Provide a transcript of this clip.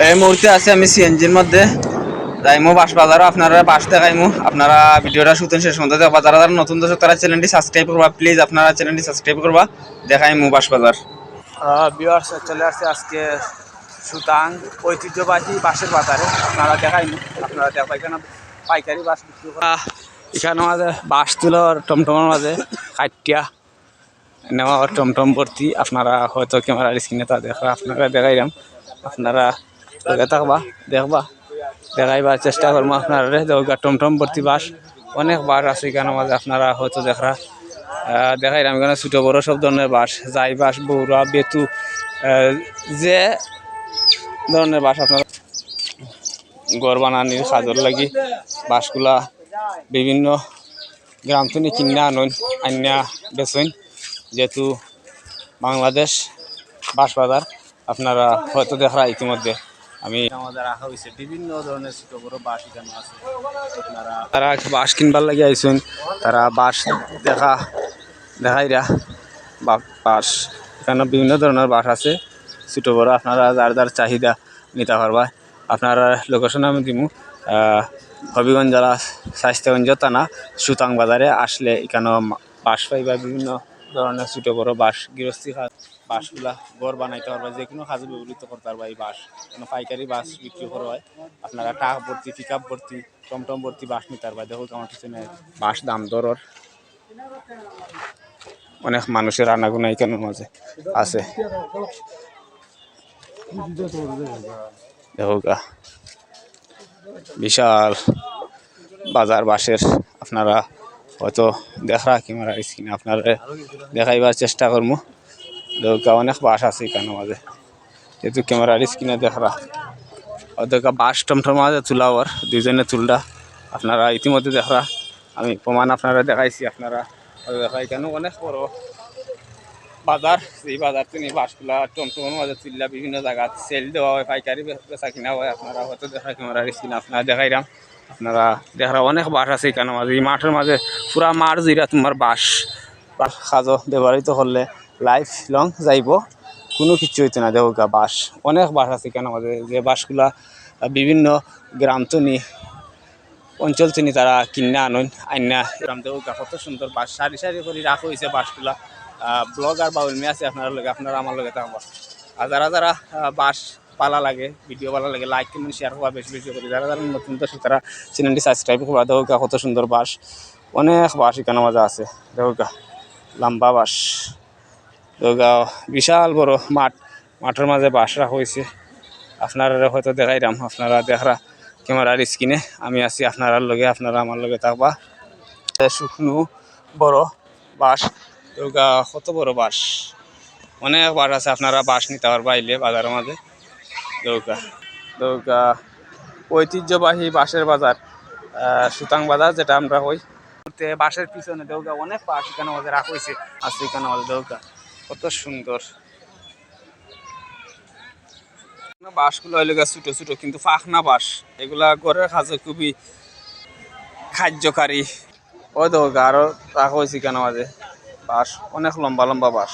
এই মুহূর্তে আছি আমি সিএনজির মধ্যে যাইমু বাস বাজারও আপনারা বাস দেখাইমু। আপনারা ভিডিওটা শুতেন শেষ পর্যন্ত দেখবা। যারা যারা নতুন দর্শক তারা চ্যানেলটি সাবস্ক্রাইব করবা, প্লিজ আপনারা চ্যানেলটি সাবস্ক্রাইব করবা। দেখাইমু বাস বাজার। ভিউয়ার্স চলে আসছে আজকে সুতাং ঐতিহ্যবাহী বাসের বাজারে। আপনারা দেখাইমু, আপনারা দেখবা এখানে পাইকারি বাস বিক্রি করা। এখানে মাঝে বাস তুলার টমটমের মাঝে কাটিয়া নেওয়া টমটম ভর্তি। আপনারা হয়তো ক্যামেরার স্ক্রিনে তা দেখা আপনারা দেখাইলাম, আপনারা থাকবা দেখবা দেখাইবার চেষ্টা করবো আপনারা। টমটম ভর্তি বাস অনেক বাস আছে এখানে মাঝে, আপনারা হয়তো দেখাইলাম। এখানে ছোটো বড়ো সব ধরনের বাস, যাই বাস, বৌরা, বেতু, যে ধরনের বাস আপনারা ঘর বানানির সাজর লাগি বাসগুলা বিভিন্ন গ্রাম থেকে কিনে আনুন, আন্যা বেচুন। যেহেতু বাংলাদেশ বাস বাজার আপনারা হয়তো দেখা ইতিমধ্যে আমি আমাদের রাখা হয়েছে বিভিন্ন ধরনের ছোট বড় বাস এখানে আছে। আপনারা তারা বাস কিনবার লাগে আইসুন, তারা বাস দেখাইরা বাস এখানে বিভিন্ন ধরনের বাস আছে ছোট বড়। আপনারা যার যার চাহিদা নিতে পারবা। আপনারা লোকেশন আমি দিমু, হবিগঞ্জ জেলা স্বাস্থ্যগঞ্জ থানা সুতাং বাজারে আসলে এখানে বাস পাইবা। বিভিন্ন ধরনের ছোটো বড়ো বাস, গৃহস্থী বাসগুলা ঘর বানাইতে পারবা, যে কোনো কাজে ব্যবহৃত করতে পারবা। এই বাস কোনো পাইকারি বাস বিক্রি করা হয়। আপনারা ট্রাক ভর্তি, পিক আপ ভর্তি, টমটম ভর্তি বাস নিতে পারবা। দেখো আমার পিছনে বাস দাম দরর, অনেক মানুষের আনাগোনা এখানের মাঝে আছে। দেখো বিশাল বাজার বাসের। আপনারা হয়তো দেখা ক্যামেরার স্ক্রিনে আপনারা দেখাইবার চেষ্টা করবো। অনেক বাস আছে এখানে মাঝে, যেহেতু ক্যামেরার স্ক্রিনে দেখা হয়তো বাস টমটম মাঝে তুলা ওর দুইজনে তুলটা আপনারা ইতিমধ্যে দেখা আমি প্রমাণ আপনারা দেখাইছি। আপনারা দেখা এখানে অনেক বড় বাজার, এই বাজার থেকে বাসগুলা টমটমের মাঝে তুললা বিভিন্ন জায়গা সেল দেওয়া হয়, পাইকারি বেচা কিনা হয়। আপনারা হয়তো দেখা ক্যামেরার স্ক্রিনে আপনারা দেখাইলাম। আপনারা দেখা অনেক বাস আছে এখানে মাঝে। এই মাঠের মাঝে পুরা মাঠ জিরা তোমার বাস সাজো ব্যবহৃত করলে লাইফ লং যাইব, কোনো কিছু হইতে না। দেখো বাস অনেক বাস আছে এখানে মাঝে, যে বাসগুলা বিভিন্ন গ্রাম তনি অঞ্চল তিনি তারা কিনা আনুন আইনা গ্রাম। দেখো কত সুন্দর বাস, সারি সারি করে রাখা হয়েছে বাসগুলা। ব্লগার বা উলমি আছে আপনার লগে, আপনারা আমার লগে থাকবো। আর যারা যারা বাস পালা লাগে, ভিডিও পালা লাগে, লাইক কমেন্ট শেয়ার করবা বেশি বেশি করে। যারা যারা নতুন দর্শক তারা চ্যানেলটি সাবস্ক্রাইব করবা। দেখো কত সুন্দর বাস, অনেক বাস এখানে মাঝে আছে। দেখো লম্বা বাস, দেখো বিশাল বড় মাঠ, মাঠের মাঝে বাস রাখা হয়েছে। আপনারা হয়তো দেখাইলাম, আপনারা দেখা ক্যামেরার স্ক্রিনে আমি আছি আপনার লগে, আপনারা আমার লগে থাকবা। শুকনো বড় বাস, কত বড় বাস, অনেক বাস আছে। আপনারা বাস নিতে পারবা আইলে বাজারের মাঝে। দৌকা ঐতিহ্যবাহী বাসের বাজার সুতাং বাজার, যেটা আমরা হই বাসের পিছনে। দৌকা অনেক বাস এখানে মাঝে রাখা হয়েছে আছে এখানে মাঝে। দৌকা কত সুন্দর বাসগুলো হইলে ছোটো ছোটো কিন্তু ফাঁকনা বাস, এগুলা ঘরের কাজে খুবই খাদ্যকারী। ওই দৌকা আরো রাখা হয়েছে এখানে মাঝে বাস, অনেক লম্বা লম্বা বাস।